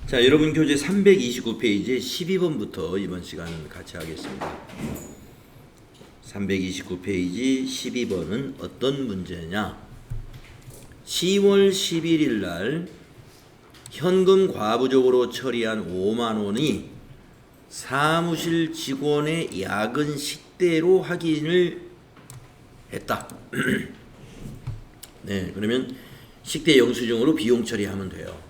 자, 여러분 교재 329페이지 12번부터 이번 시간 같이 하겠습니다. 329페이지 12번은 어떤 문제냐? 10월 11일 날 현금 과부족으로 처리한 5만 원이 사무실 직원의 야근 식대로 확인을 했다. 네, 그러면 식대 영수증으로 비용 처리하면 돼요.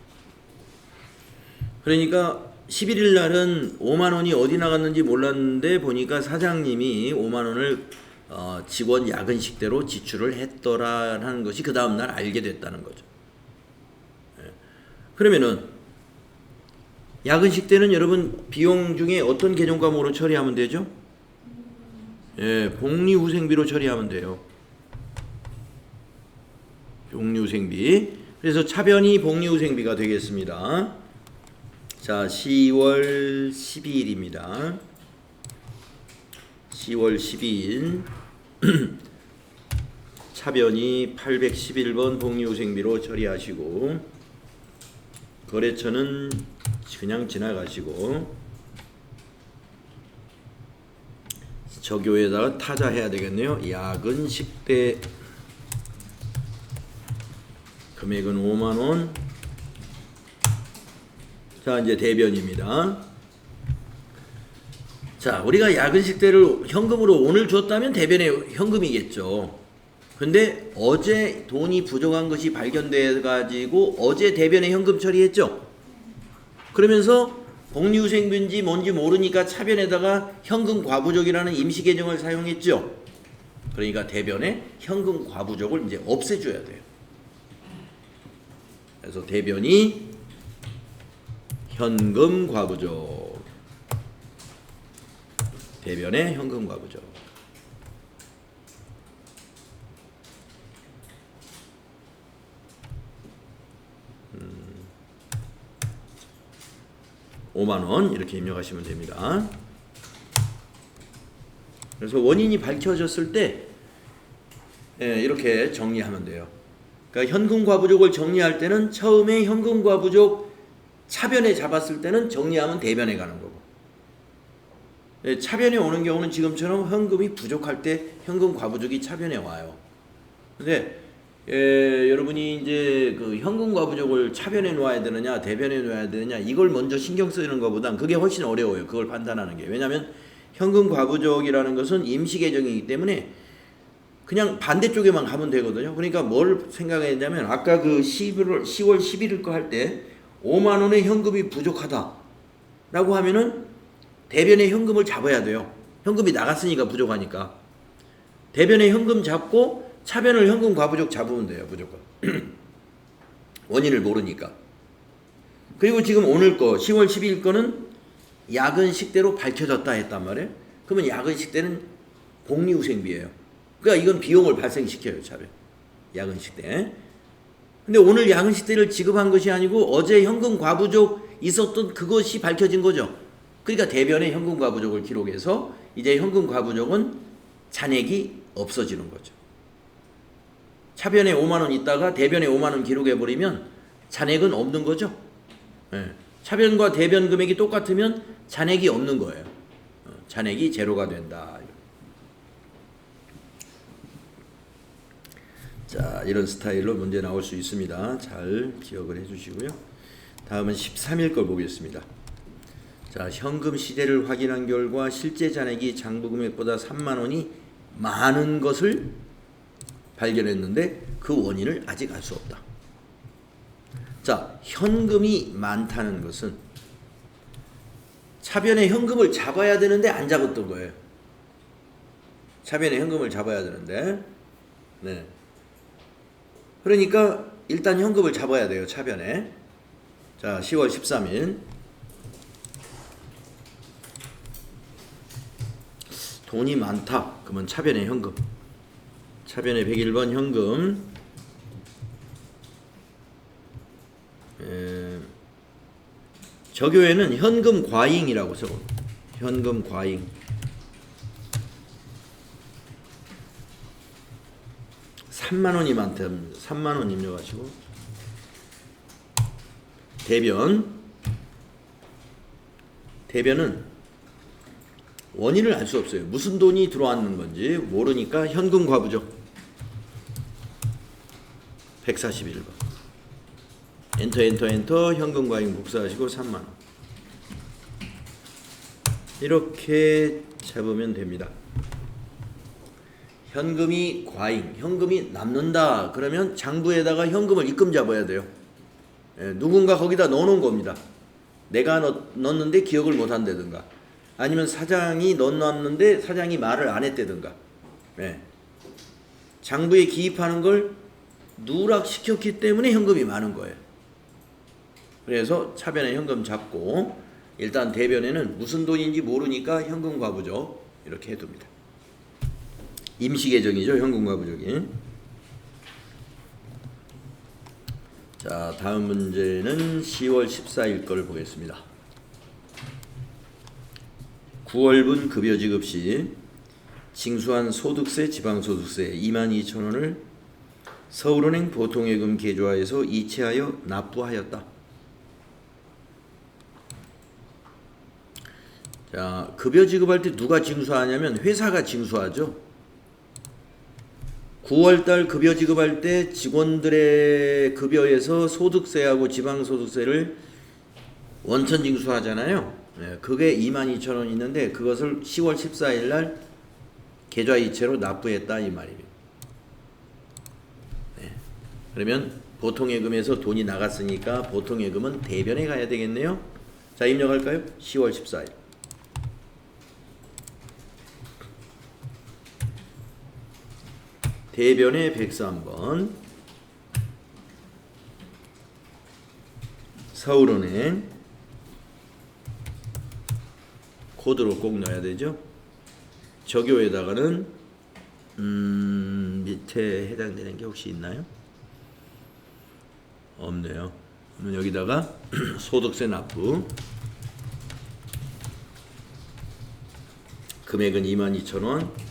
그러니까 11일 날은 5만 원이 어디 나갔는지 몰랐는데 보니까 사장님이 5만 원을 직원 야근 식대로 지출을 했더라는 것이 그 다음 날 알게 됐다는 거죠. 그러면은 야근 식대는 여러분 비용 중에 어떤 계정 과목으로 처리하면 되죠? 예, 복리후생비로 처리하면 돼요. 복리후생비. 그래서 차변이 복리후생비가 되겠습니다. 자, 10월 12일입니다. 10월 12일 차변이 811번 복리후생비로 처리하시고 거래처는 그냥 지나가시고 적요에다가 타자해야 되겠네요. 야근 식대 금액은 5만 원. 자, 이제 대변입니다. 자, 우리가 야근 식대를 현금으로 오늘 줬다면 대변에 현금이겠죠. 근데 어제 돈이 부족한 것이 발견돼 가지고 어제 대변에 현금 처리했죠. 그러면서 복리후생비인지 뭔지 모르니까 차변에다가 현금 과부족이라는 임시 계정을 사용했죠. 그러니까 대변에 현금 과부족을 이제 없애줘야 돼요. 그래서 대변이 현금 과부족. 대변에 현금 과부족. 5만 원 이렇게 입력하시면 됩니다. 그래서 원인이 밝혀졌을 때 이렇게 정리하면 돼요. 그러니까 현금 과부족을 정리할 때는 처음에 현금 과부족 차변에 잡았을 때는 정리하면 대변에 가는 거고, 차변에 오는 경우는 지금처럼 현금이 부족할 때 현금 과부족이 차변에 와요. 근데 여러분이 이제 그 현금 과부족을 차변에 놓아야 되느냐 대변에 놓아야 되느냐 이걸 먼저 신경 쓰는 것보단 그게 훨씬 어려워요. 그걸 판단하는 게. 왜냐하면 현금 과부족이라는 것은 임시 계정이기 때문에 그냥 반대쪽에만 가면 되거든요. 그러니까 뭘 생각했냐면 아까 그 10월 11일 거 할 때 5만 원의 현금이 부족하다 라고 하면은 대변에 현금을 잡아야 돼요. 현금이 나갔으니까 부족하니까. 대변에 현금 잡고 차변을 현금 과부족 잡으면 돼요. 무조건. 원인을 모르니까. 그리고 지금 오늘 거 10월 12일 거는 야근 식대로 밝혀졌다 했단 말이에요. 그러면 야근 식대는 복리후생비예요. 그러니까 이건 비용을 발생시켜요. 차변. 야근 식대. 근데 오늘 야근 식대를 지급한 것이 아니고 어제 현금 과부족 있었던 그것이 밝혀진 거죠. 그러니까 대변에 현금 과부족을 기록해서 이제 현금 과부족은 잔액이 없어지는 거죠. 차변에 5만 원 있다가 대변에 5만 원 기록해 버리면 잔액은 없는 거죠. 차변과 대변 금액이 똑같으면 잔액이 없는 거예요. 잔액이 제로가 된다. 자, 이런 스타일로 문제 나올 수 있습니다. 잘 기억을 해주시고요. 다음은 13일 걸 보겠습니다. 자, 현금 시대를 확인한 결과 실제 잔액이 장부 금액보다 3만 원이 많은 것을 발견했는데 그 원인을 아직 알 수 없다. 자, 현금이 많다는 것은 차변에 현금을 잡아야 되는데 안 잡았던 거예요. 차변에 현금을 잡아야 되는데. 네. 그러니까 일단 현금을 잡아야 돼요. 차변에. 자, 10월 13일. 돈이 많다. 그러면 차변에 현금. 차변에 101번 현금. 적요에는 현금 과잉이라고 써요. 현금 과잉. 3만 원이 많다면 3만 원 입력하시고 대변 대변은 원인을 알 수 없어요. 무슨 돈이 들어왔는 건지 모르니까 현금 과부죠. 141번. 엔터 현금 과잉 복사하시고 3만원. 이렇게 잡으면 됩니다. 현금이 과잉, 현금이 남는다. 그러면 장부에다가 현금을 입금 잡아야 돼요. 누군가 거기다 넣어놓은 겁니다. 내가 넣었는데 기억을 못 한다든가, 아니면 사장이 넣어놨는데 사장이 말을 안 했다든가. 장부에 기입하는 걸 누락시켰기 때문에 현금이 많은 거예요. 그래서 차변에 현금 잡고, 일단 대변에는 무슨 돈인지 모르니까 현금 과부적 이렇게 해둡니다. 임시 계정이죠, 현금 과부적이. 자, 다음 문제는 10월 14일 걸 보겠습니다. 9월분 급여 지급 시 징수한 소득세, 지방소득세 22,000원을 서울은행 보통예금 계좌에서 이체하여 납부하였다. 자, 급여 지급할 때 누가 징수하냐면 회사가 징수하죠. 9월달 급여 지급할 때 직원들의 급여에서 소득세하고 지방소득세를 원천 징수하잖아요. 그게 22,000원 있는데 그것을 10월 14일 날 계좌 이체로 납부했다 이 말입니다. 그러면 보통예금에서 돈이 나갔으니까 보통예금은 대변에 가야 되겠네요. 자, 입력할까요? 10월 14일. 대변에 103번. 서울은행 코드로 꼭 넣어야 되죠. 적요에다가는 밑에 해당되는 게 혹시 있나요? 없네요. 그러면 여기다가 소득세 납부 금액은 22,000원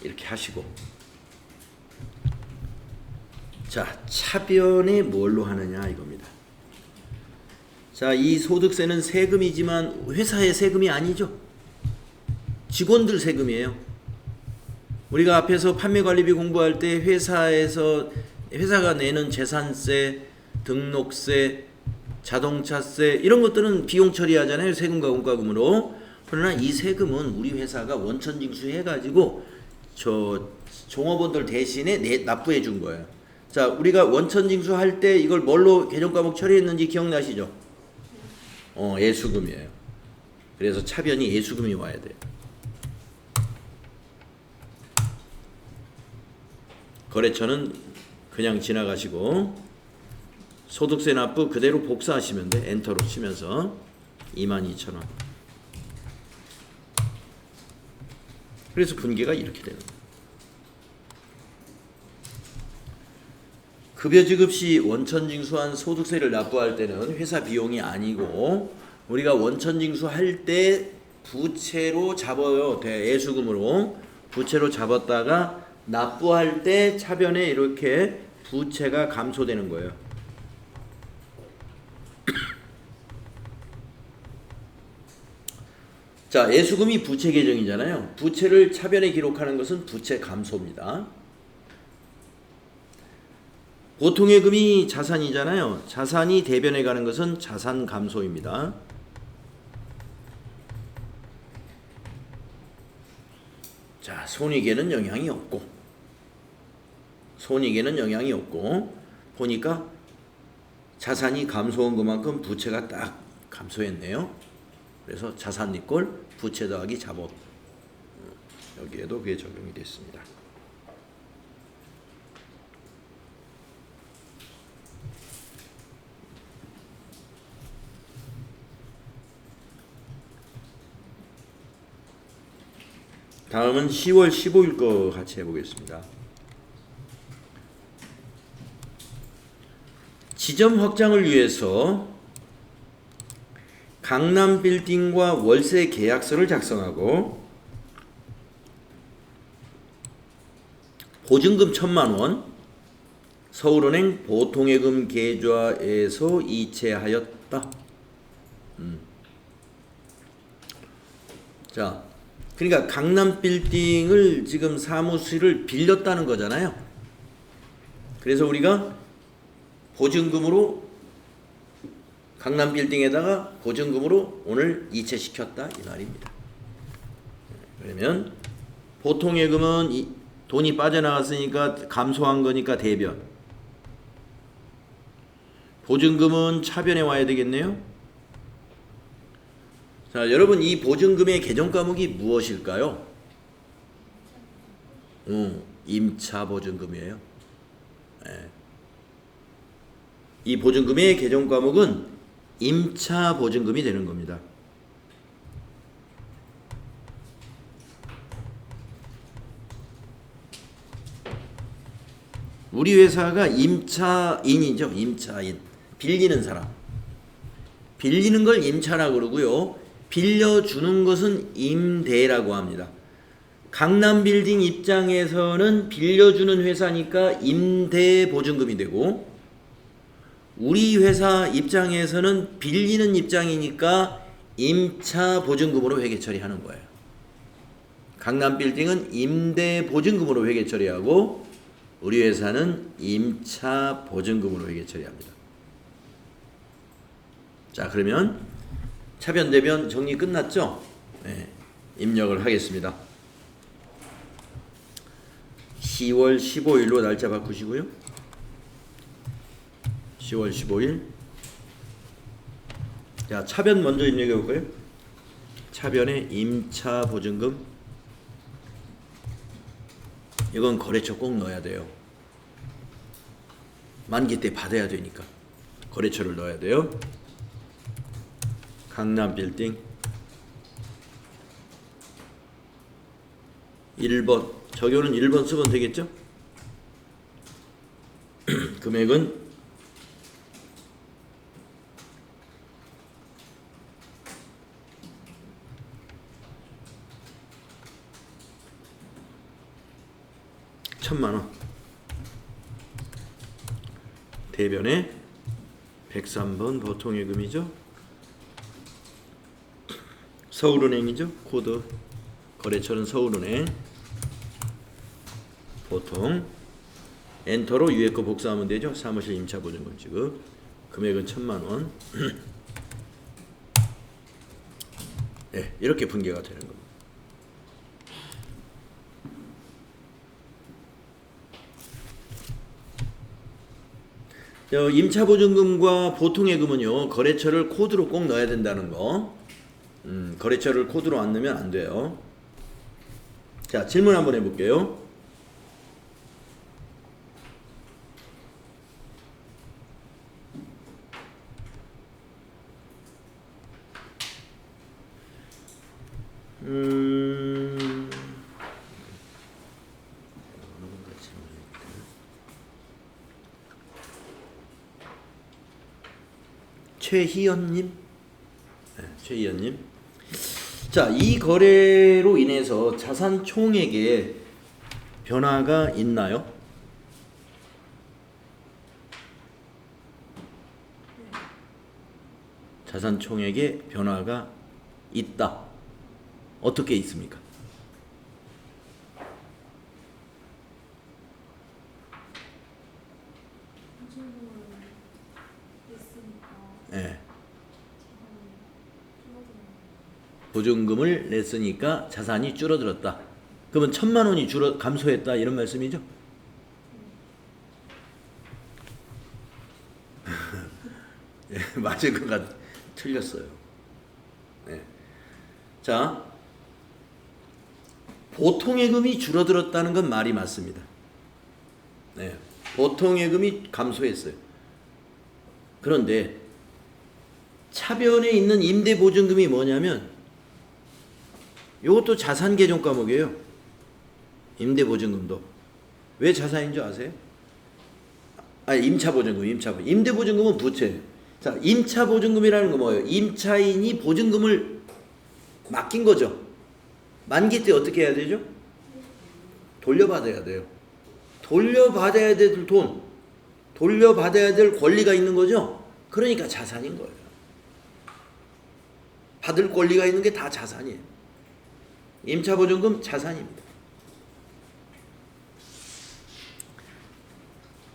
이렇게 하시고, 자, 차변에 뭘로 하느냐 이겁니다. 자, 이 소득세는 세금이지만 회사의 세금이 아니죠. 직원들 세금이에요. 우리가 앞에서 판매관리비 공부할 때 회사가 내는 재산세, 등록세, 자동차세 이런 것들은 비용 처리하잖아요. 세금과 원가금으로. 그러나 이 세금은 우리 회사가 원천 징수해가지고 저 종업원들 대신에 납부해 준 거예요. 자, 우리가 원천 징수할 때 이걸 뭘로 개정과목 처리했는지 기억나시죠? 예수금이에요. 그래서 차변이 예수금이 와야 돼요. 거래처는 그냥 지나가시고 소득세 납부 그대로 복사하시면 돼. 엔터로 치면서 22,000원. 그래서 분계가 이렇게 되는 거예요. 급여 지급 시 원천 징수한 소득세를 납부할 때는 회사 비용이 아니고 우리가 원천 징수할 때 부채로 잡아요. 예수금으로 부채로 잡았다가 납부할 때 차변에 이렇게 부채가 감소되는 거예요. 자, 예수금이 부채 계정이잖아요. 부채를 차변에 기록하는 것은 부채 감소입니다. 보통예금이 자산이잖아요. 자산이 대변에 가는 것은 자산 감소입니다. 자, 손익에는 영향이 없고 보니까 자산이 감소한 것만큼 부채가 딱 감소했네요. 그래서 자산 이꼴 부채 더하기 자본, 여기에도 그게 적용이 됐습니다. 다음은 10월 15일 거 같이 해보겠습니다. 지점 확장을 위해서 강남 빌딩과 월세 계약서를 작성하고 보증금 1,000만 원 서울은행 보통예금 계좌에서 이체하였다. 자, 그러니까 강남 빌딩을 지금 사무실을 빌렸다는 거잖아요. 그래서 우리가 보증금으로 강남 빌딩에다가 보증금으로 오늘 이체시켰다 이 말입니다. 그러면 보통 예금은 돈이 빠져나갔으니까 감소한 거니까 대변. 보증금은 차변에 와야 되겠네요. 자, 여러분 이 보증금의 개정 과목이 무엇일까요? 임차 보증금이에요. 네. 이 보증금의 개정 과목은 임차 보증금이 되는 겁니다. 우리 회사가 임차인이죠. 임차인. 빌리는 사람. 빌리는 걸 임차라고 그러고요. 빌려주는 것은 임대라고 합니다. 강남 빌딩 입장에서는 빌려주는 회사니까 임대 보증금이 되고, 우리 회사 입장에서는 빌리는 입장이니까 임차 보증금으로 회계 처리하는 거예요. 강남 빌딩은 임대 보증금으로 회계 처리하고 우리 회사는 임차 보증금으로 회계 처리합니다. 자, 그러면 차변 대변 정리 끝났죠? 네, 입력을 하겠습니다. 10월 15일로 날짜 바꾸시고요. 10월 15일. 자, 차변 먼저 입력해 볼까요? 차변에 임차 보증금. 이건 거래처 꼭 넣어야 돼요. 만기 때 받아야 되니까 거래처를 넣어야 돼요. 강남 빌딩 1번 적용은 1번 쓰면 되겠죠? 금액은 천만원. 대변에 103번 보통예금이죠. 서울은행이죠. 코드 거래처는 서울은행. 보통 엔터로 위에 거 복사하면 되죠. 사무실 임차보증금 지급. 금액은 1000만원. 네, 이렇게 분계가 되는 겁니다. 임차보증금과 보통예금은요, 거래처를 코드로 꼭 넣어야 된다는 거. 거래처를 코드로 안 넣으면 안 돼요. 자, 질문 한번 해볼게요. 최희연님? 네, 최희연님. 자, 이 거래로 인해서 자산 총액에 변화가 있나요? 자산 총액에 변화가 있다. 어떻게 있습니까? 네. 보증금을 냈으니까 자산이 줄어들었다. 그러면 1000만원이 감소했다 이런 말씀이죠? 네, 맞을 것 같. 틀렸어요. 네. 자, 보통예금이 줄어들었다는 건 말이 맞습니다. 네, 보통예금이 감소했어요. 그런데 차변에 있는 임대보증금이 뭐냐면 이것도 자산개정 과목이에요. 임대보증금도. 왜 자산인 줄 아세요? 임차보증금, 임대보증금은 부채예요. 자, 임차보증금이라는 건 뭐예요? 임차인이 보증금을 맡긴 거죠. 만기 때 어떻게 해야 되죠? 돌려받아야 돼요. 돌려받아야 될 돈, 돌려받아야 될 권리가 있는 거죠. 그러니까 자산인 거예요. 받을 권리가 있는 게 다 자산이에요. 임차보증금 자산입니다.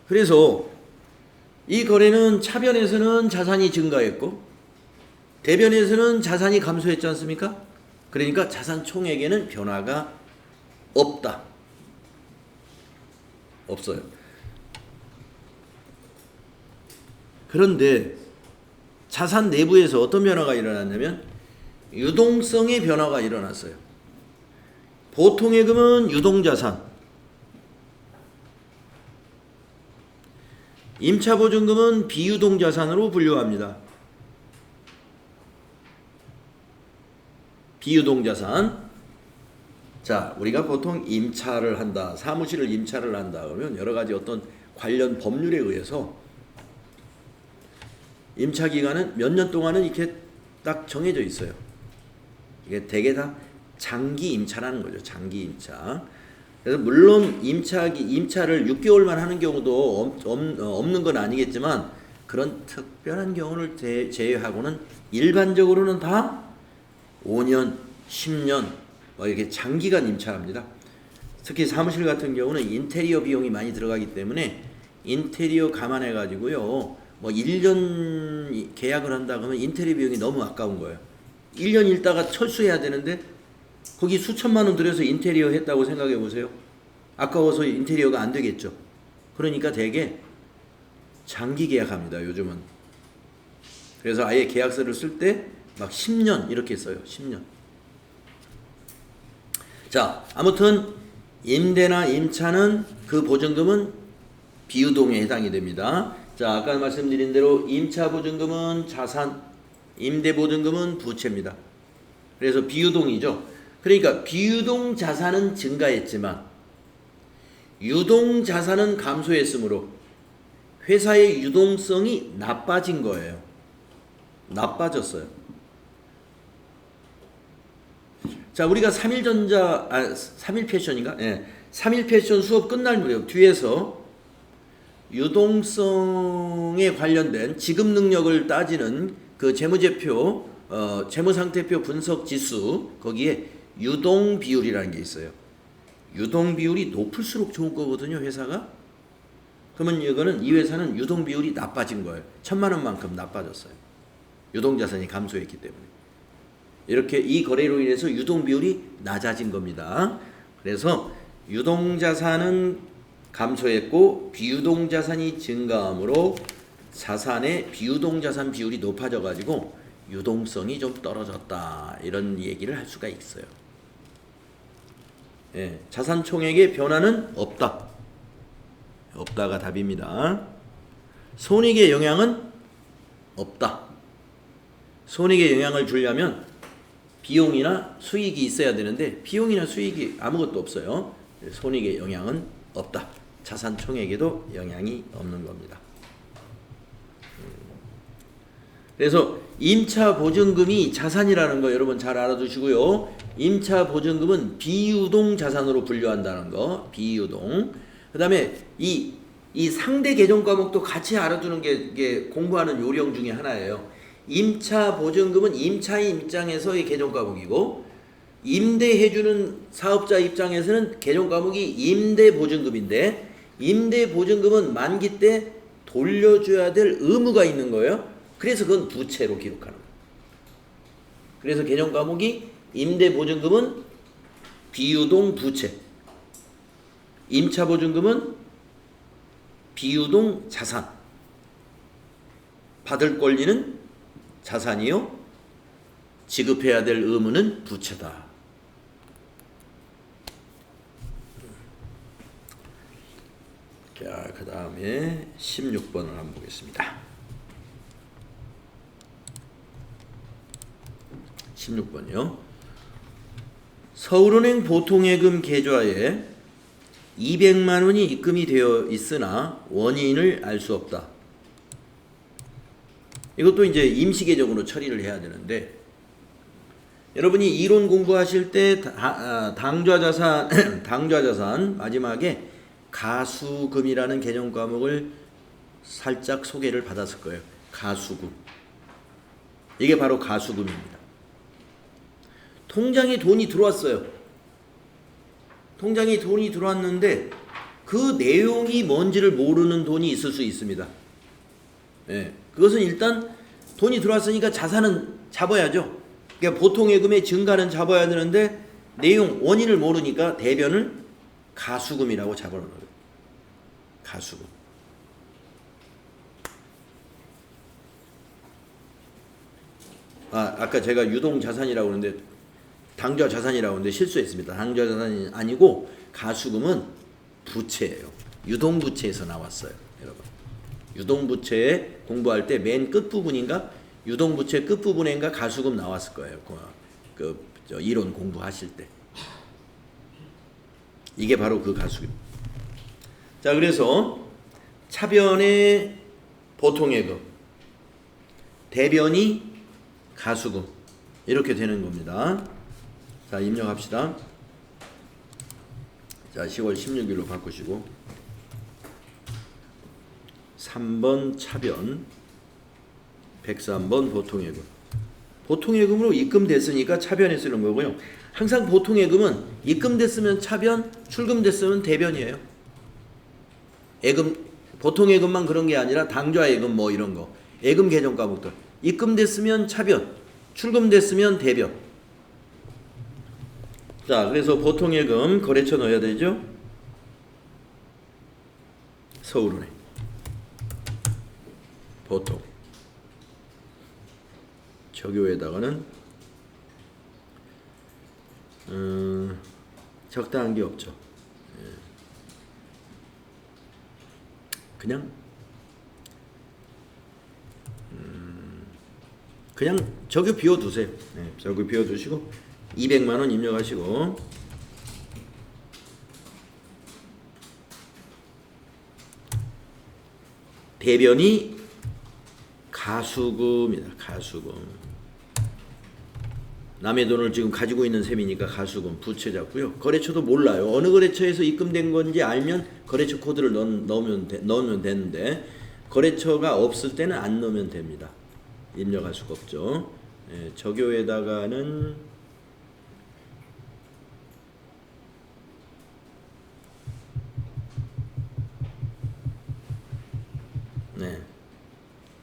그래서 이 거래는 차변에서는 자산이 증가했고 대변에서는 자산이 감소했지 않습니까? 그러니까 자산 총액에는 변화가 없다. 없어요. 그런데 자산 내부에서 어떤 변화가 일어났냐면 유동성의 변화가 일어났어요. 보통예금은 유동자산, 임차보증금은 비유동자산으로 분류합니다. 비유동자산. 자, 우리가 보통 임차를 한다, 사무실을 임차를 한다 그러면 여러 가지 어떤 관련 법률에 의해서 임차 기간은 몇 년 동안은 이렇게 딱 정해져 있어요. 이게 대개 다 장기 임차라는 거죠. 장기 임차. 그래서 물론 임차를 6개월만 하는 경우도 없는 건 아니겠지만 그런 특별한 경우를 제외하고는 일반적으로는 다 5년, 10년 뭐 이렇게 장기간 임차합니다. 특히 사무실 같은 경우는 인테리어 비용이 많이 들어가기 때문에 인테리어 감안해 가지고요. 뭐 1년 계약을 한다 그러면 인테리어 비용이 너무 아까운 거예요. 1년 있다가 철수해야 되는데 거기 수천만 원 들여서 인테리어 했다고 생각해 보세요. 아까워서 인테리어가 안 되겠죠. 그러니까 되게 장기 계약합니다. 요즘은. 그래서 아예 계약서를 쓸 때 막 10년 이렇게 써요. 10년. 자, 아무튼 임대나 임차는 그 보증금은 비유동에 해당이 됩니다. 자, 아까 말씀드린 대로 임차보증금은 자산, 임대보증금은 부채입니다. 그래서 비유동이죠. 그러니까 비유동 자산은 증가했지만 유동 자산은 감소했으므로 회사의 유동성이 나빠진 거예요. 나빠졌어요. 자, 우리가 3일 패션인가? 예. 3일 패션 수업 끝날 무렵 뒤에서 유동성에 관련된 지급 능력을 따지는 그 재무제표, 재무상태표 분석 지수, 거기에 유동 비율이라는 게 있어요. 유동 비율이 높을수록 좋은 거거든요, 회사가. 그러면 이거는 이 회사는 유동 비율이 나빠진 거예요. 1,000만 원만큼 나빠졌어요. 유동 자산이 감소했기 때문에. 이렇게 이 거래로 인해서 유동 비율이 낮아진 겁니다. 그래서 유동 자산은 감소했고 비유동 자산이 증가함으로 자산의 비유동 자산 비율이 높아져 가지고 유동성이 좀 떨어졌다. 이런 얘기를 할 수가 있어요. 예, 자산 총액의 변화는 없다. 없다가 답입니다. 손익의 영향은 없다. 손익에 영향을 주려면 비용이나 수익이 있어야 되는데 비용이나 수익이 아무것도 없어요. 손익에 영향은 없다. 자산 총액에도 영향이 없는 겁니다. 그래서 임차 보증금이 자산이라는 거 여러분 잘 알아두시고요. 임차 보증금은 비유동 자산으로 분류한다는 거. 비유동. 그다음에 이 상대 개정 과목도 같이 알아두는 게 공부하는 요령 중에 하나예요. 임차 보증금은 임차인 입장에서의 개정 과목이고 임대해주는 사업자 입장에서는 개정 과목이 임대 보증금인데 임대 보증금은 만기 때 돌려줘야 될 의무가 있는 거예요. 그래서 그건 부채로 기록하는 거예요. 그래서 개정 과목이 임대 보증금은 비유동 부채, 임차 보증금은 비유동 자산, 받을 권리는 자산이요, 지급해야 될 의무는 부채다. 자, 그 다음에 16번을 한번 보겠습니다. 16번이요. 서울은행 보통예금 계좌에 200만 원이 입금이 되어 있으나 원인을 알 수 없다. 이것도 이제 임시계정으로 처리를 해야 되는데 여러분이 이론 공부하실 때 당좌자산, 당좌자산 마지막에 가수금이라는 개정 과목을 살짝 소개를 받았을 거예요. 가수금. 이게 바로 가수금입니다. 통장에 돈이 들어왔어요. 통장에 돈이 들어왔는데 그 내용이 뭔지를 모르는 돈이 있을 수 있습니다. 예, 그것은 일단 돈이 들어왔으니까 자산은 잡아야죠. 그러니까 보통 예금의 증가는 잡아야 되는데 내용 원인을 모르니까 대변을 가수금이라고 잡아놓는 거예요. 가수금. 아까 제가 유동자산이라고 하는데 당좌자산이라고 하는데 실수했습니다. 당좌자산이 아니고 가수금은 부채예요. 유동부채에서 나왔어요. 여러분. 유동부채에 공부할 때 맨 끝부분인가 유동부채 끝부분인가 가수금 나왔을 거예요. 이론 공부하실 때. 이게 바로 그 가수금. 자, 그래서 차변의 보통예금, 대변이 가수금 이렇게 되는 겁니다. 자, 입력합시다. 자, 10월 16일로 바꾸시고 3번 차변, 103번 보통예금. 보통예금으로 입금됐으니까 차변에 쓰는 거고요. 항상 보통예금은 입금됐으면 차변, 출금됐으면 대변이에요. 예금, 보통예금만 그런 게 아니라 당좌예금 뭐 이런 거, 예금 계정 과목들 입금됐으면 차변, 출금됐으면 대변. 자, 그래서 보통예금 거래처 넣어야 되죠. 서울은행 보통 적요에다가는 적당한 게 없죠. 그냥 적요 비워두세요. 네, 적요 비워두시고 200만 원 입력하시고 대변이 가수금이다. 가수금. 남의 돈을 지금 가지고 있는 셈이니까 가수금 부채 잡고요. 거래처도 몰라요. 어느 거래처에서 입금된 건지 알면 거래처 코드를 넣으면 되는데 거래처가 없을 때는 안 넣으면 됩니다. 입력할 수가 없죠. 예, 적요에다가는 네,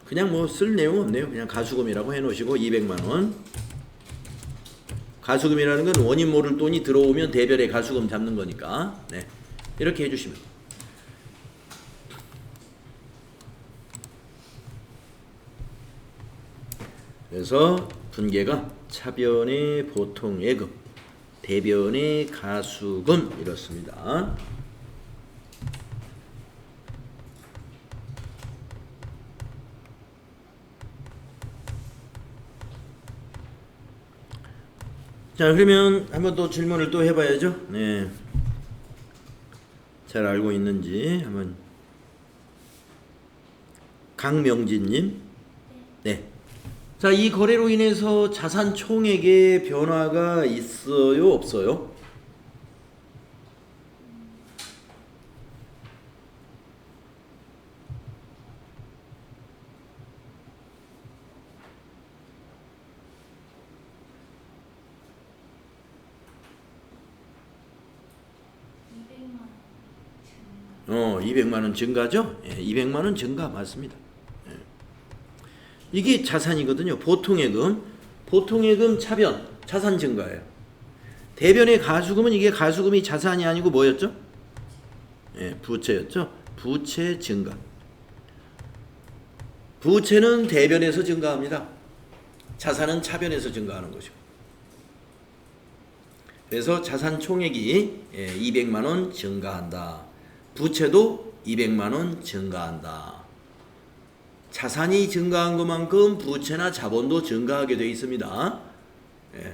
그냥 뭐 쓸 내용 없네요. 그냥 가수금이라고 해놓으시고 200만 원. 가수금이라는 건 원인 모를 돈이 들어오면 대별의 가수금 잡는 거니까 네, 이렇게 해주시면. 그래서 분계가 차변의 보통예금, 대변의 가수금 이렇습니다. 자, 그러면 한번 또 질문을 또 해봐야죠. 네, 잘 알고 있는지 한번. 강명진님, 네. 자, 이 거래로 인해서 자산 총액의 변화가 있어요, 없어요? 증가. 200만 원 증가죠? 예, 200만 원 증가 맞습니다. 예. 이게 자산이거든요. 보통예금 차변 자산 증가예요. 대변의 가수금은 이게 가수금이 자산이 아니고 뭐였죠? 예, 부채였죠. 부채 증가. 부채는 대변에서 증가합니다. 자산은 차변에서 증가하는 것이고. 그래서 자산 총액이 200만 원 증가한다. 부채도 200만 원 증가한다. 자산이 증가한 것만큼 부채나 자본도 증가하게 되어 있습니다.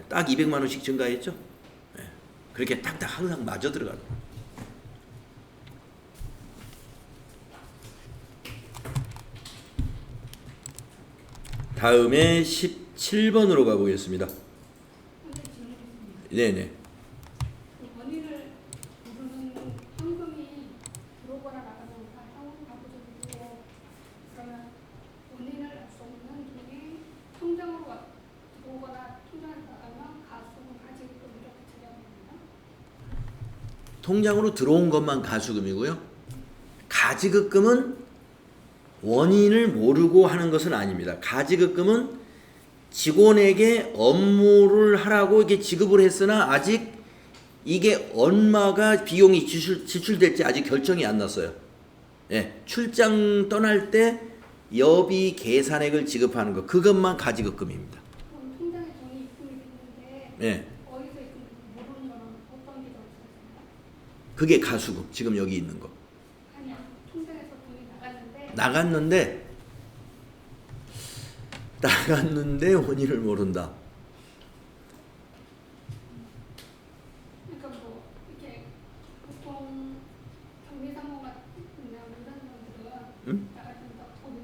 딱 200만 원씩 증가했죠. 그렇게 딱딱 항상 맞아 들어가는 거예요. 다음에 17번으로 가보겠습니다. 네네. 원인을 모르는 현금이 들어오거나 나가는 다 현금 가부적이고, 그러면 원인을 알 수 없는 돈이 통장으로 들어오거나 통장에 나가면 가수금 통장으로 들어온 것만 가수금이고요. 가지급금은 원인을 모르고 하는 것은 아닙니다. 가지급금은 직원에게 업무를 하라고 이렇게 지급을 했으나 아직 이게 얼마가 비용이 지출될지 아직 결정이 안 났어요. 예, 출장 떠날 때 여비 계산액을 지급하는 것, 그것만 가지급금입니다. 그럼 통장에 돈이 입금이 됐는데 예, 어디서 입금인지 모르는 거는 어떤 게 더 있었습니까? 그게 가수금. 지금 여기 있는 거. 아니야. 통장에서 돈이 나갔는데 원인을 모른다. 그러니까 뭐 이렇게 보통 경리상공 같은 사람들은 응? 나가면서 돈이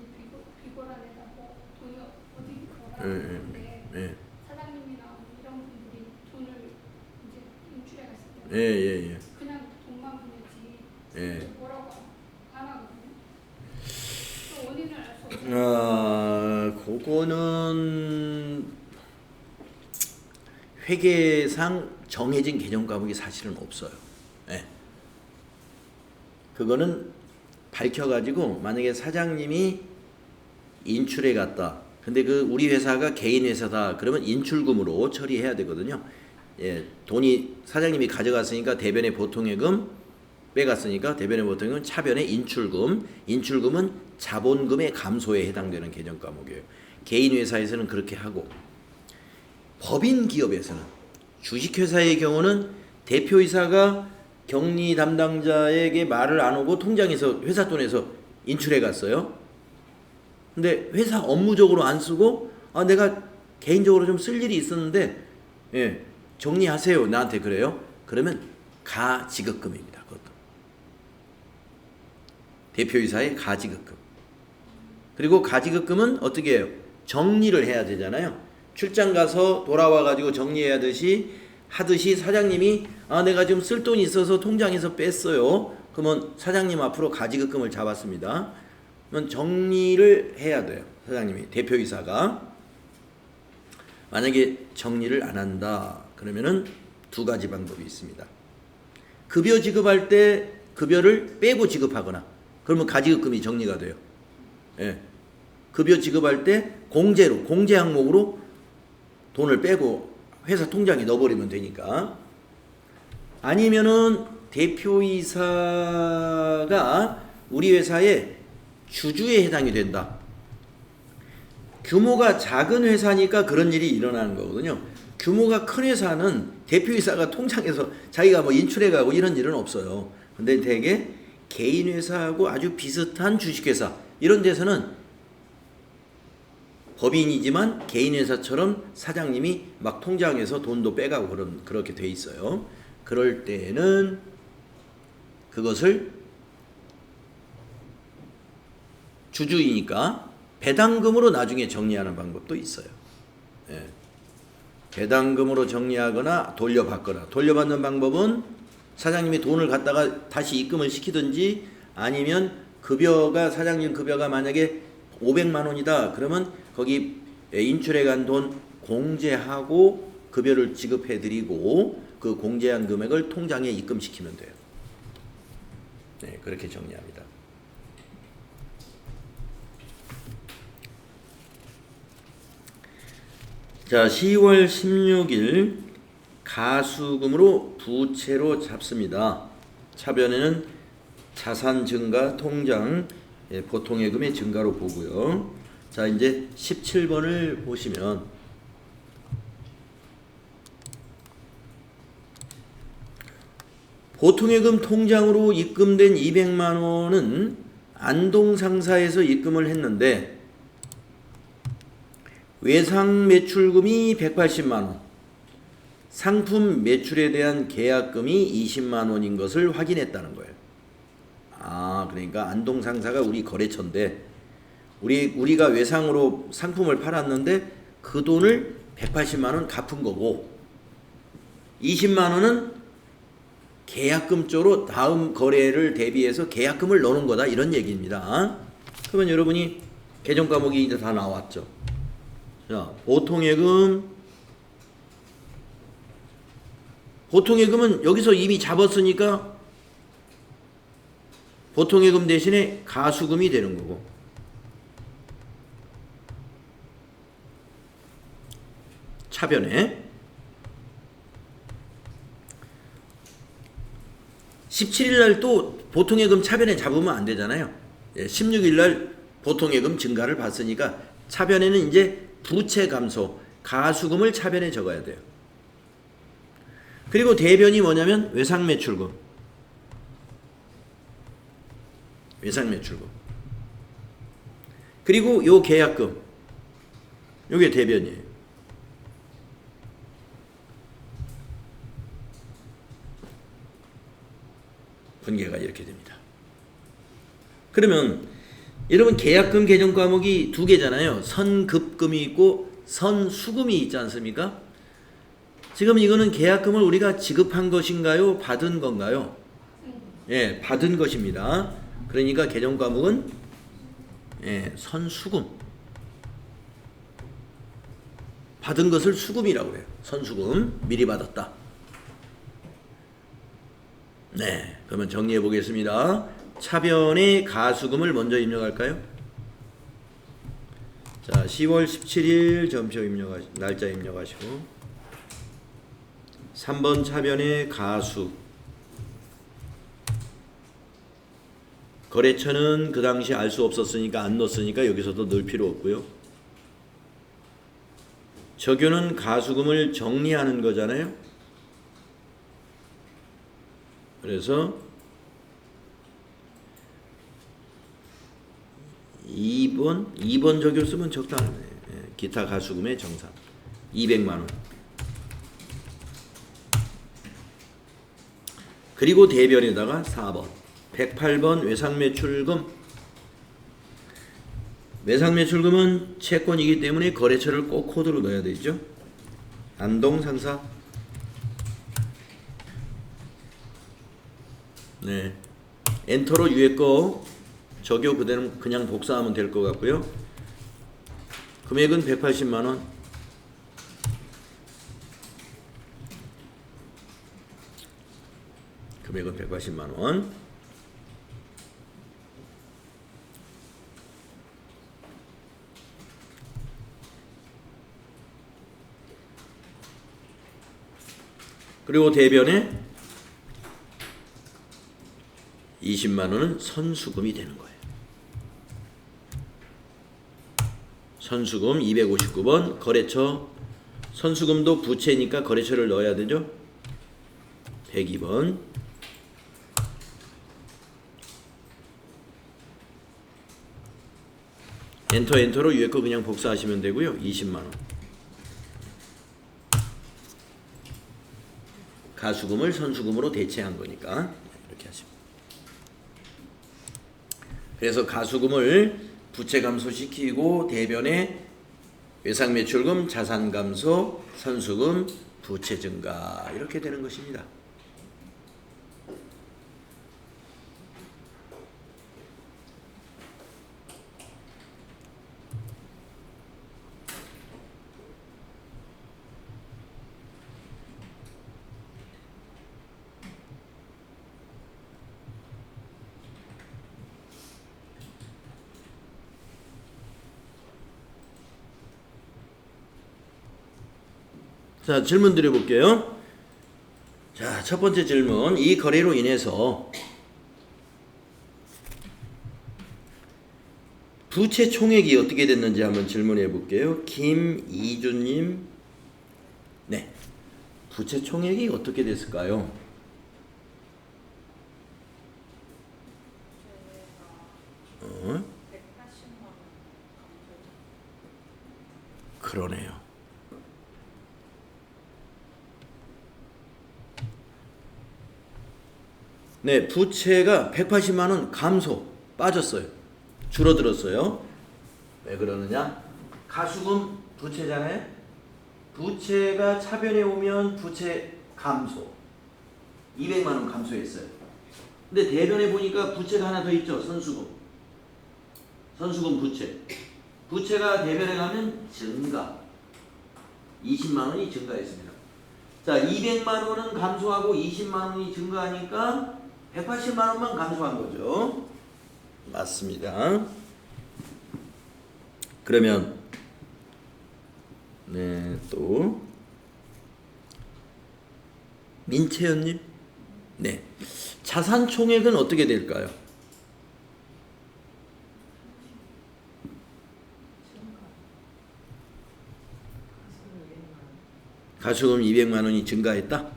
비고란에다 뭐 돈이 어디 있더라 예, 그러는데 예, 사장님이나 이런 분들이 돈을 이제 인출해 갔을 예, 때 예, 예. 그냥 돈만 보내지 예. 뭐라고 안 하거든요. 그 원인을 알 수 없어요. 그거는 회계상 정해진 계정 과목이 사실은 없어요. 예. 그거는 밝혀가지고 만약에 사장님이 인출해 갔다. 근데 그 우리 회사가 개인 회사다. 그러면 인출금으로 처리해야 되거든요. 예, 돈이 사장님이 가져갔으니까 대변의 보통예금 빼갔으니까 대변의 보통예금 차변의 인출금. 인출금은 자본금의 감소에 해당되는 계정 과목이에요. 개인 회사에서는 그렇게 하고 법인 기업에서는 주식회사의 경우는 대표이사가 격리 담당자에게 말을 안 하고 통장에서 회사 돈에서 인출해 갔어요. 근데 회사 업무적으로 안 쓰고 내가 개인적으로 좀 쓸 일이 있었는데 예, 정리하세요. 나한테 그래요. 그러면 가지급금입니다. 그것도. 대표이사의 가지급금. 그리고 가지급금은 어떻게 해요? 정리를 해야 되잖아요. 출장 가서 돌아와 가지고 정리해야 하듯이 사장님이 내가 지금 쓸 돈이 있어서 통장에서 뺐어요. 그러면 사장님 앞으로 가지급금을 잡았습니다. 그러면 정리를 해야 돼요. 사장님이 대표이사가 만약에 정리를 안 한다 그러면은 두 가지 방법이 있습니다. 급여 지급할 때 급여를 빼고 지급하거나 그러면 가지급금이 정리가 돼요. 예. 급여 지급할 때 공제 항목으로 돈을 빼고 회사 통장에 넣어버리면 되니까. 아니면은 대표이사가 우리 회사의 주주에 해당이 된다. 규모가 작은 회사니까 그런 일이 일어나는 거거든요. 규모가 큰 회사는 대표이사가 통장에서 자기가 뭐 인출해가고 이런 일은 없어요. 근데 되게 개인 회사하고 아주 비슷한 주식회사 이런 데서는 법인이지만 개인 회사처럼 사장님이 막 통장에서 돈도 빼가고 그렇게 돼 있어요. 그럴 때는 그것을 주주이니까 배당금으로 나중에 정리하는 방법도 있어요. 예. 배당금으로 정리하거나 돌려받거나. 돌려받는 방법은 사장님이 돈을 갖다가 다시 입금을 시키든지 아니면 사장님 급여가 만약에 500만 원이다. 그러면 거기 인출해 간 돈 공제하고 급여를 지급해 드리고 그 공제한 금액을 통장에 입금시키면 돼요. 네, 그렇게 정리합니다. 자, 10월 16일 가수금으로 부채로 잡습니다. 차변에는 자산 증가 통장 보통예금의 증가로 보고요. 자, 이제 17번을 보시면 보통예금 통장으로 입금된 200만 원은 안동상사에서 입금을 했는데 외상 매출금이 180만 원, 상품 매출에 대한 계약금이 20만 원인 것을 확인했다는 거예요. 그러니까 안동상사가 우리 거래처인데 우리가 외상으로 상품을 팔았는데 그 돈을 180만 원 갚은 거고 20만 원은 계약금 쪽으로 다음 거래를 대비해서 계약금을 넣는 거다 이런 얘기입니다. 그러면 여러분이 계정 과목이 이제 다 나왔죠. 자, 보통예금은 여기서 이미 잡았으니까 보통예금 대신에 가수금이 되는 거고, 차변에 17일 날 또 보통예금 차변에 잡으면 안 되잖아요. 16일 날 보통예금 증가를 봤으니까 차변에는 이제 부채 감소, 가수금을 차변에 적어야 돼요. 그리고 대변이 뭐냐면 외상매출금. 외상매출금. 그리고 요 계약금. 요게 대변이에요. 분계가 이렇게 됩니다. 그러면 여러분 계약금 개정 과목이 두 개잖아요. 선급금이 있고 선수금이 있지 않습니까? 지금 이거는 계약금을 우리가 지급한 것인가요? 받은 건가요? 예, 받은 것입니다. 그러니까 개정 과목은 선수금. 받은 것을 수금이라고 해요. 선수금 미리 받았다. 네, 그러면 정리해 보겠습니다. 차변에 가수금을 먼저 입력할까요? 자, 10월 17일 점표 날짜 입력하시고 3번 차변에 가수. 거래처는 그 당시 알 수 없었으니까 안 넣었으니까 여기서도 넣을 필요 없고요. 적요는 가수금을 정리하는 거잖아요. 그래서 2번 적요 쓰면 적당하네. 기타 가수금의 정산 200만원. 그리고 대변에다가 4번 108번 외상매출금. 외상매출금은 채권이기 때문에 거래처를 꼭 코드로 넣어야 되죠. 안동상사. 네, 엔터로 위에 거 적요 그대로 그냥 복사하면 될 것 같고요. 금액은 180만원. 금액은 180만원. 그리고 대변에 20만원은 선수금이 되는 거예요. 선수금 259번 거래처. 선수금도 부채니까 거래처를 넣어야 되죠. 102번. 엔터로 위에 거 그냥 복사하시면 되고요. 20만원. 가수금을 선수금으로 대체한 거니까 이렇게 하시면. 그래서 가수금을 부채 감소시키고 대변에 외상매출금, 자산 감소, 선수금, 부채 증가 이렇게 되는 것입니다. 자, 질문 드려볼게요. 자, 첫 번째 질문. 이 거래로 인해서 부채 총액이 어떻게 됐는지 한번 질문해 볼게요. 김이주님. 네. 부채 총액이 어떻게 됐을까요? 그러네요. 네, 부채가 180만원 감소, 빠졌어요. 줄어들었어요. 왜 그러느냐? 가수금 부채잖아요. 부채가 차변에 오면 부채 감소. 200만원 감소했어요. 근데 대변에 보니까 부채가 하나 더 있죠. 선수금. 선수금 부채. 부채가 대변에 가면 증가. 20만원이 증가했습니다. 자, 200만원은 감소하고 20만원이 증가하니까 180만 원만 감소한 거죠. 맞습니다. 그러면 네, 또 민채연님, 네, 자산 총액은 어떻게 될까요? 가수금 200만 원이 증가했다?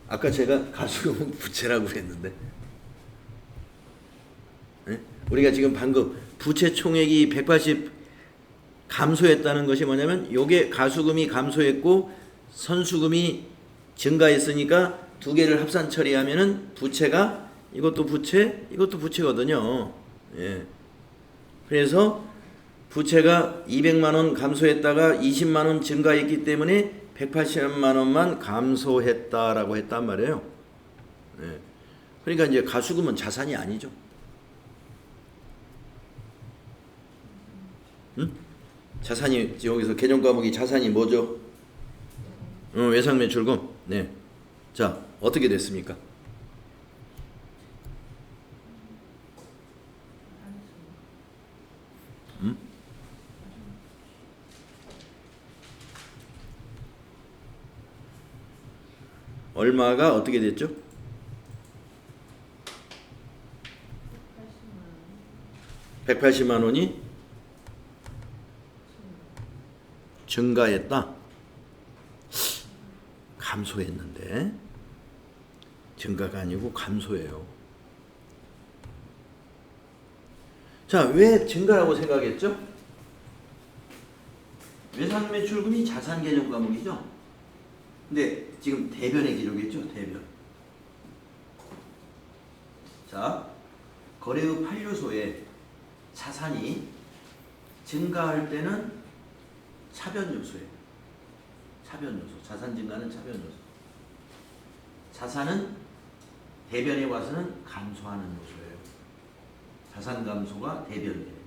아까 제가 가수금은 부채라고 그랬는데, 네? 우리가 지금 방금 부채 총액이 180 감소했다는 것이 뭐냐면 요게 가수금이 감소했고 선수금이 증가했으니까 두 개를 합산 처리하면은 부채가 이것도 부채, 이것도 부채거든요. 예. 그래서 부채가 200만 원 감소했다가 20만 원 증가했기 때문에 180만 원만 감소했다라고 했단 말이에요. 예. 그러니까 이제 가수금은 자산이 아니죠. 응? 자산이 여기서 개정 과목이 자산이 뭐죠? 외상 매출금. 네. 자, 어떻게 됐습니까? 얼마가 어떻게 됐죠? 180만 원이 증가했다. 감소했는데 증가가 아니고 감소예요. 자, 왜 증가라고 생각했죠? 외상 매출금이 자산 개정 과목이죠. 근데 지금 대변의 기록이죠. 대변. 자, 거래의 판료소에 자산이 증가할 때는 차변 요소예요. 차변 요소. 자산 증가는 차변 요소. 자산은 대변에 와서는 감소하는 요소예요. 자산 감소가 대변이에요.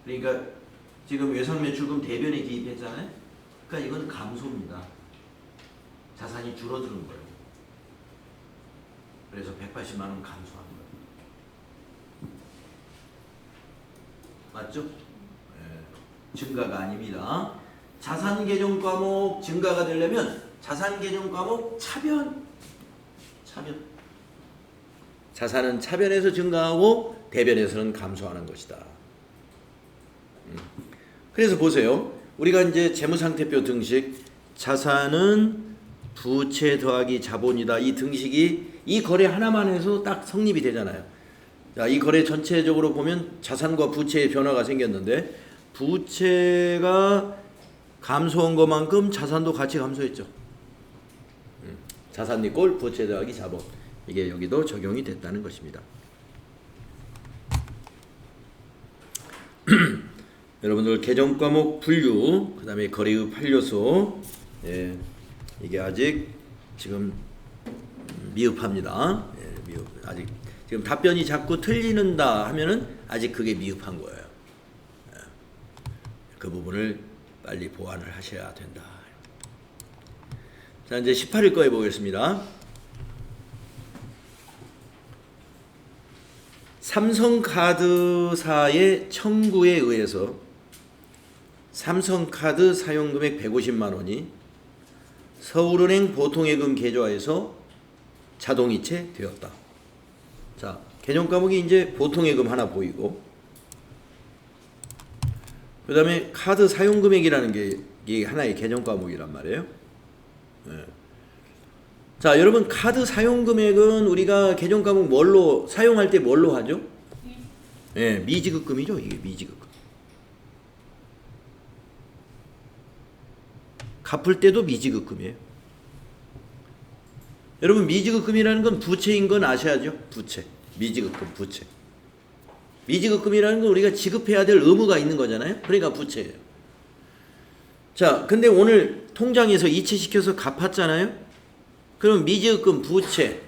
그러니까 지금 외상 매출금 대변에 기입했잖아요. 그러니까 이건 감소입니다. 자산이 줄어드는 거예요. 그래서 180만 원 감소한 거예요. 맞죠? 네. 증가가 아닙니다. 자산 개정 과목 증가가 되려면 자산 개정 과목 차변. 자산은 차변에서 증가하고 대변에서는 감소하는 것이다. 그래서 보세요. 우리가 이제 재무상태표 등식 자산은 부채 더하기 자본이다. 이 등식이 이 거래 하나만 해서 딱 성립이 되잖아요. 자, 이 거래 전체적으로 보면 자산과 부채의 변화가 생겼는데 부채가 감소한 것만큼 자산도 같이 감소했죠. 자산 이꼴 부채 더하기 자본. 이게 여기도 적용이 됐다는 것입니다. 여러분들 개정 과목 분류, 그 다음에 거래의 판료소, 예, 이게 아직 지금 미흡합니다. 예, 미흡. 아직 지금 답변이 자꾸 틀리는다 하면은 아직 그게 미흡한 거예요. 예, 그 부분을 빨리 보완을 하셔야 된다. 자, 이제 18일 거 해보겠습니다. 삼성카드사의 청구에 의해서 삼성카드 사용금액 150만 원이 서울은행 보통예금 계좌에서 자동이체 되었다. 자, 개정 과목이 이제 보통예금 하나 보이고, 그 다음에 카드 사용금액이라는 게 이게 하나의 개정 과목이란 말이에요. 네. 자, 여러분 카드 사용금액은 우리가 개정 과목 뭘로 사용할 때 뭘로 하죠? 네, 미지급금이죠. 이게 미지급금. 갚을 때도 미지급금이에요. 여러분 미지급금이라는 건 부채인 건 아셔야죠. 부채. 미지급금 부채. 미지급금이라는 건 우리가 지급해야 될 의무가 있는 거잖아요. 그러니까 부채예요. 자, 근데 오늘 통장에서 이체시켜서 갚았잖아요. 그럼 미지급금 부채.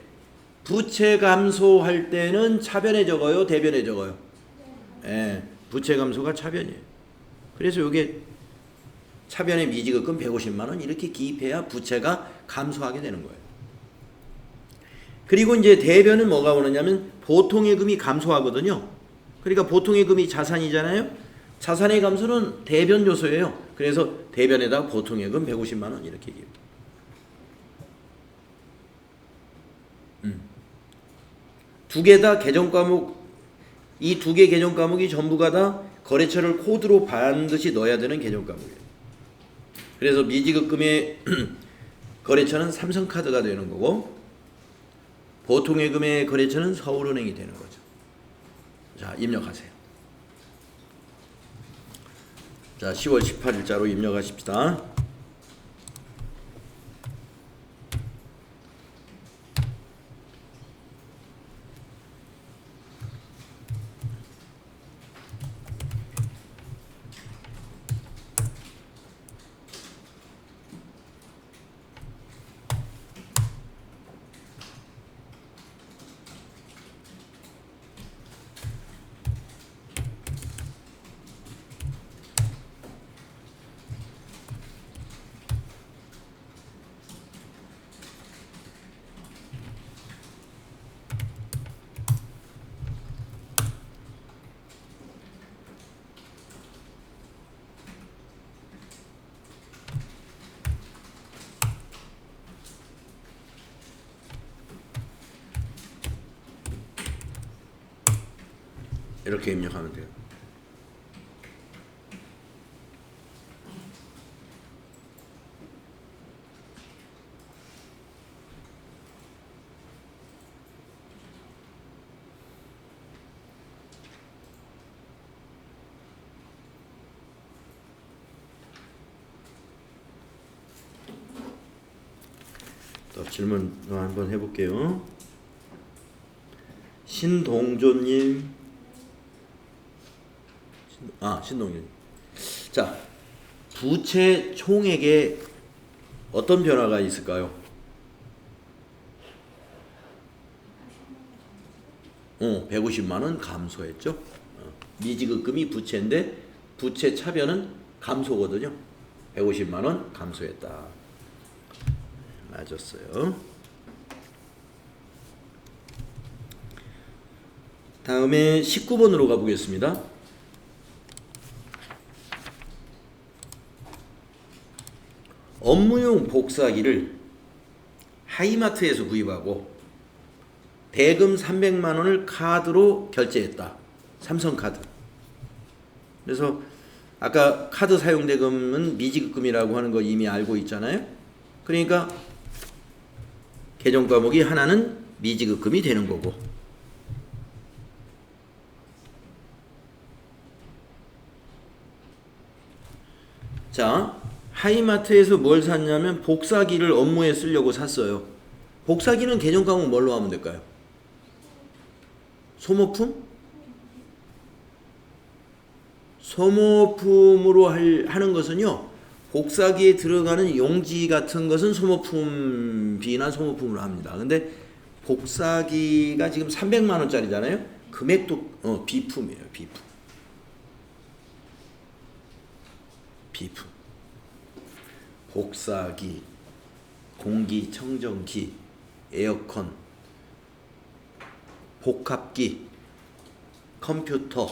부채 감소할 때는 차변에 적어요, 대변에 적어요? 예, 부채 감소가 차변이에요. 그래서 이게 차변에 미지급금 150만 원 이렇게 기입해야 부채가 감소하게 되는 거예요. 그리고 이제 대변은 뭐가 오느냐면 보통의 금이 감소하거든요. 그러니까 보통의 금이 자산이잖아요. 자산의 감소는 대변 요소예요. 그래서 대변에다 보통의 금 150만 원 이렇게 얘기해요. 두 개 다 개정 과목, 이 두 개 개정 과목이 전부가 다 거래처를 코드로 반드시 넣어야 되는 개정 과목이에요. 그래서 미지급금의 거래처는 삼성카드가 되는 거고 보통의 금의 거래처는 서울은행이 되는 거죠. 자, 입력하세요. 자, 10월 18일자로 입력하십시다. 이렇게 입력하면 돼요. 또 질문 한번 해볼게요. 신동조님, 신동조님. 자, 부채 총액에 어떤 변화가 있을까요? 150만 원 감소했죠. 미지급금이 부채인데 부채 차변은 감소거든요. 150만 원 감소했다. 맞았어요. 다음에 19번으로 가보겠습니다. 업무용 복사기를 하이마트에서 구입하고 대금 300만 원을 카드로 결제했다. 삼성카드. 그래서 아까 카드 사용대금은 미지급금이라고 하는 거 이미 알고 있잖아요. 그러니까 개정 과목이 하나는 미지급금이 되는 거고 자, 하이마트에서 뭘 샀냐면 복사기를 업무에 쓰려고 샀어요. 복사기는 개정 과목 뭘로 하면 될까요? 소모품? 소모품으로 하는 것은요, 복사기에 들어가는 용지 같은 것은 소모품비나 소모품으로 합니다. 근데 복사기가 지금 300만 원짜리잖아요. 금액도 비품이에요. 비품. 복사기, 공기청정기, 에어컨, 복합기, 컴퓨터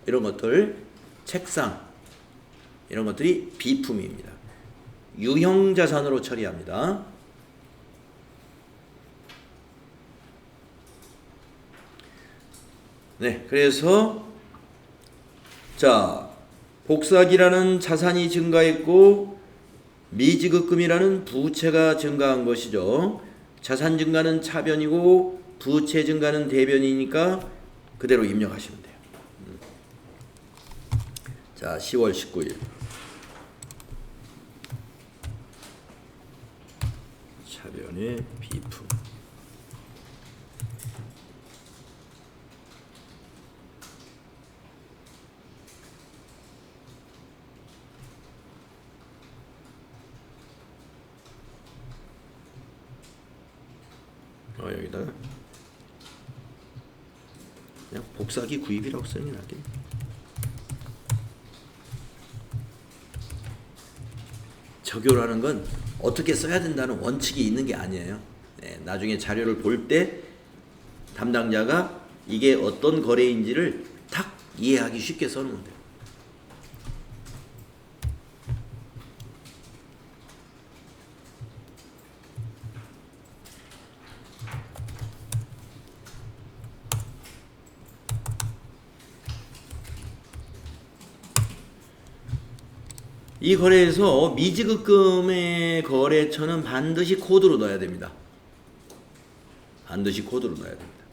이런 것들, 책상 이런 것들이 비품입니다. 유형자산으로 처리합니다. 네, 그래서 자, 복사기라는 자산이 증가했고 미지급금이라는 부채가 증가한 것이죠. 자산 증가는 차변이고 부채 증가는 대변이니까 그대로 입력하시면 돼요. 자, 10월 19일 차변의 비품. 여기다가 그냥 복사기 구입이라고 쓰는 게 낫겠네. 적용하는 건 어떻게 써야 된다는 원칙이 있는 게 아니에요. 네, 나중에 자료를 볼 때 담당자가 이게 어떤 거래인지를 탁 이해하기 쉽게 써놓으면 돼요. 이 거래에서 미지급금의 거래처는 반드시 코드로 넣어야 됩니다. 반드시 코드로 넣어야 됩니다.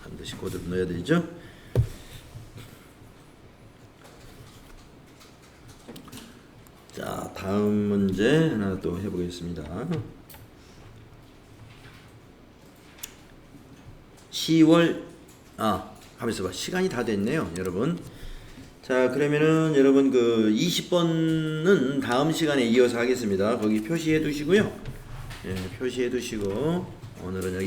반드시 코드로 넣어야 되죠. 자, 다음 문제 하나 또 해보겠습니다. 10월 가만 있어봐. 시간이 다 됐네요, 여러분. 자, 그러면은 여러분 그 20번은 다음 시간에 이어서 하겠습니다. 거기 표시해 두시고요. 예, 표시해 두시고 오늘은 여기